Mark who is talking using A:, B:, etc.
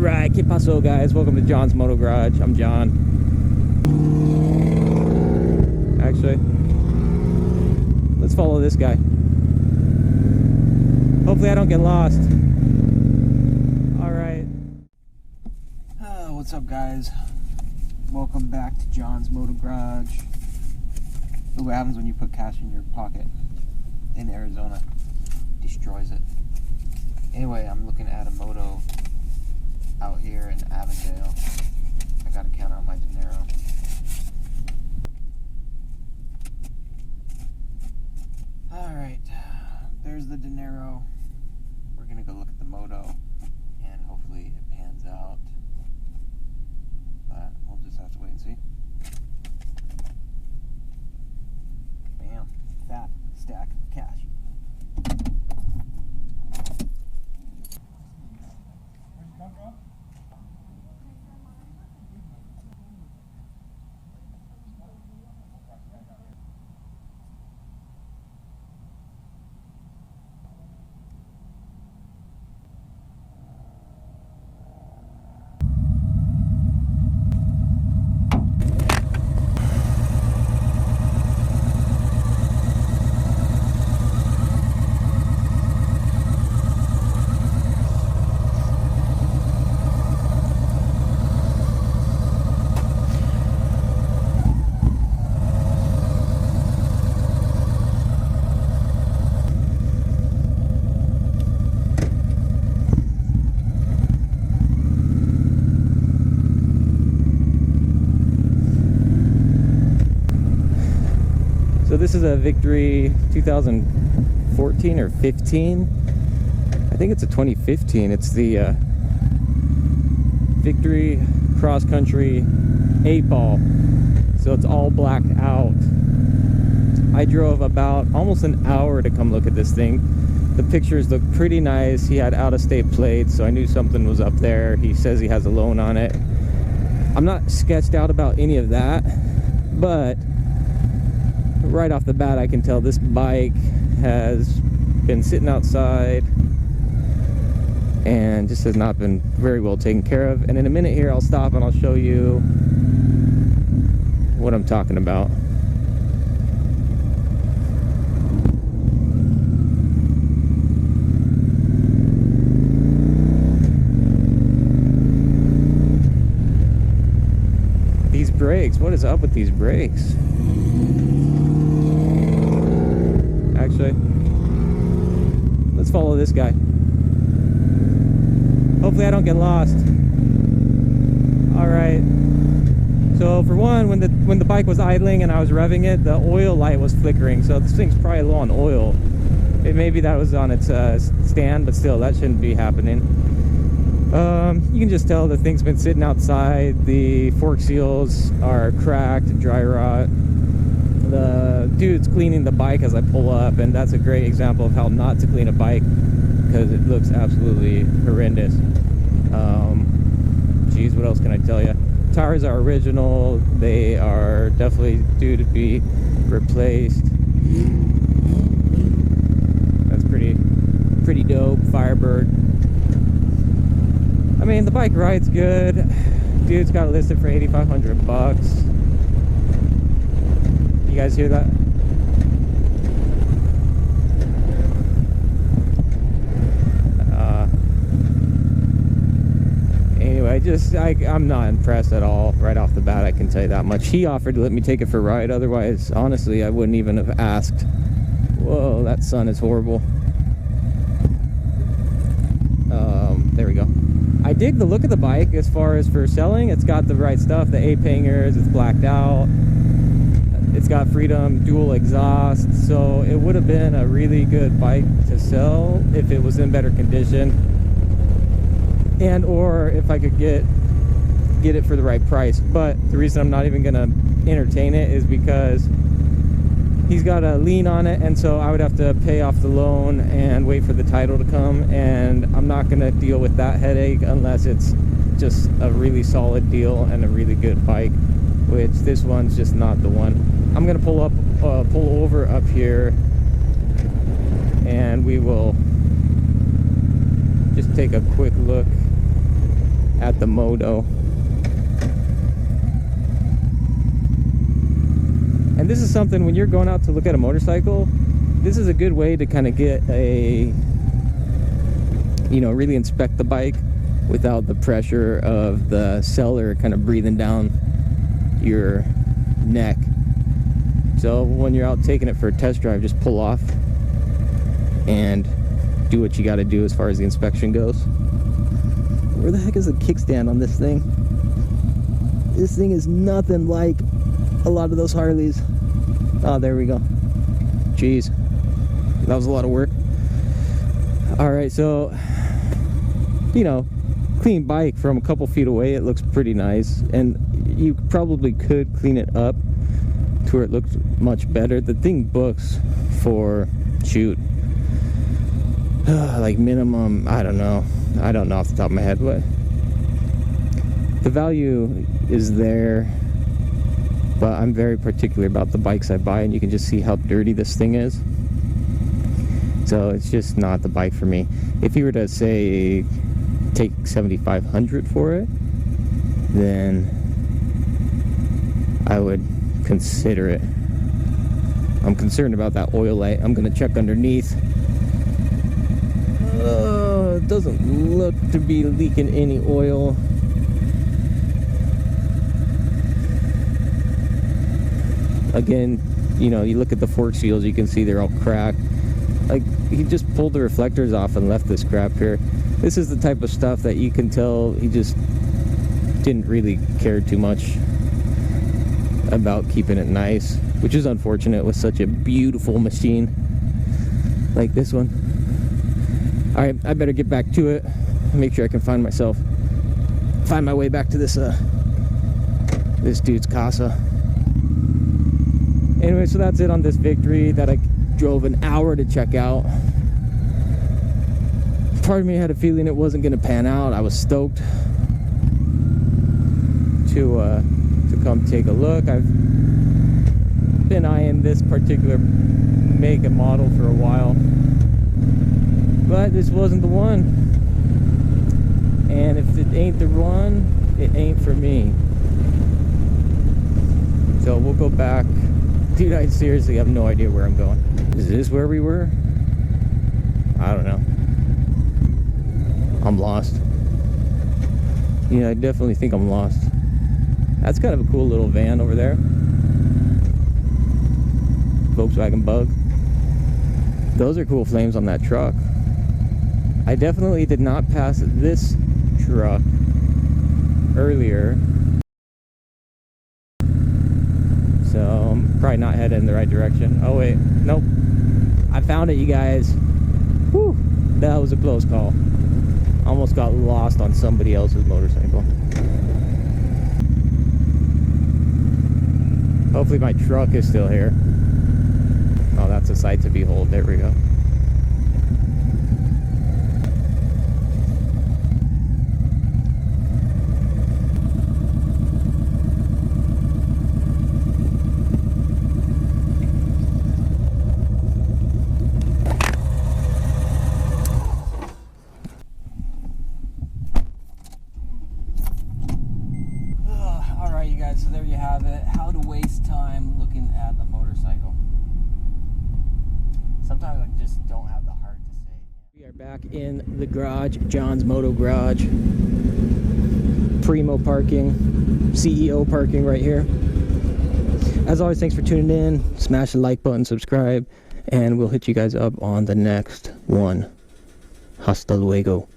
A: Alright, ¿qué paso, guys? Welcome to John's Moto Garage. I'm John. Actually, let's follow this guy. Hopefully I don't get lost. Alright. What's up, guys? Welcome back to John's Moto Garage. Look what happens when you put cash in your pocket in Arizona. Destroys it. Anyway, I'm looking at a Moto out here in Avondale. I gotta count out my dinero. Alright, there's the dinero. We're gonna go look at the Moto and hopefully it pans out. But we'll just have to wait and see. Bam, fat stack of cash. So this is a Victory 2014 or 15. I think it's a 2015. It's the Victory Cross Country 8-ball. So it's all blacked out. I drove about almost an hour to come look at this thing. The pictures look pretty nice. He had out-of-state plates, so I knew something was up there. He says he has a loan on it. I'm not sketched out about any of that, but right off the bat I can tell this bike has been sitting outside and just has not been very well taken care of. And in a minute here I'll stop and I'll show you what I'm talking about. These brakes, what is up with these brakes? Actually, let's follow this guy. Hopefully I don't get lost. Alright, so for one, when the bike was idling and I was revving it, the oil light was flickering, so this thing's probably low on oil. Maybe that was on its stand, but still, that shouldn't be happening. You can just tell the thing's been sitting outside. The fork seals are cracked, dry rot. The dude's cleaning the bike as I pull up, and that's a great example of how not to clean a bike, because it looks absolutely horrendous. Geez, what else can I tell you? Tires are original. They are definitely due to be replaced. That's pretty dope. Firebird. I mean, the bike rides good. Dude's got it listed for 8,500 bucks. You guys hear that? Anyway, I'm not impressed at all right off the bat, I can tell you that much. He offered to let me take it for a ride, otherwise, honestly, I wouldn't even have asked. Whoa, that sun is horrible. There we go. I dig the look of the bike as far as for selling. It's got the right stuff, the ape hangers, it's blacked out. It's got Freedom dual exhaust, so it would have been a really good bike to sell if it was in better condition, and or if I could get it for the right price. But the reason I'm not even gonna entertain it is because he's got a lien on it, and so I would have to pay off the loan and wait for the title to come, and I'm not gonna deal with that headache unless it's just a really solid deal and a really good bike, which this one's just not the one. I'm gonna pull over up here, and we will just take a quick look the Moto. And this is something, when you're going out to look at a motorcycle, this is a good way to kind of get a, you know, really inspect the bike without the pressure of the seller kind of breathing down your neck. So when you're out taking it for a test drive, just pull off and do what you got to do as far as the inspection goes. Where the heck is the kickstand on this thing? This thing is nothing like a lot of those Harleys. Oh, there we go. Jeez, that was a lot of work. All right, so, you know, clean bike from a couple feet away, it looks pretty nice, and you probably could clean it up to where it looks much better. The thing books for, shoot, like minimum, I don't know off the top of my head, but the value is there. But I'm very particular about the bikes I buy, and you can just see how dirty this thing is. So it's just not the bike for me. If you were to say take $7,500 for it, then I would consider it. I'm concerned about that oil light. I'm gonna check underneath. It doesn't look to be leaking any oil. Again, you know, you look at the fork seals, you can see they're all cracked. Like, he just pulled the reflectors off and left this crap here. This is the type of stuff that you can tell he just didn't really care too much about keeping it nice, which is unfortunate with such a beautiful machine like this one. All right, I better get back to it, make sure I can find my way back to this this dude's casa. Anyway, so that's it on this victory that I drove an hour to check out. Part of me had a feeling it wasn't going to pan out. I was stoked to come take a look. I've been eyeing this particular make and model for a while, but this wasn't the one. And if it ain't the one, it ain't for me. So we'll go back. Dude, I seriously have no idea where I'm going. Is this where we were? I don't know. I'm lost. Yeah, I definitely think I'm lost. That's kind of a cool little van over there. Volkswagen Bug. Those are cool flames on that truck. I definitely did not pass this truck earlier. So I'm probably not headed in the right direction. Oh wait, nope. I found it, you guys. Whew, that was a close call. Almost got lost on somebody else's motorcycle. Hopefully my truck is still here. Oh, that's a sight to behold. There we go. So there you have it. How to waste time looking at a motorcycle. Sometimes I just don't have the heart to say. We are back in the garage, John's Moto garage. Primo parking, CEO parking right here. As always, thanks for tuning in. Smash the like button, subscribe, and we'll hit you guys up on the next one. Hasta luego.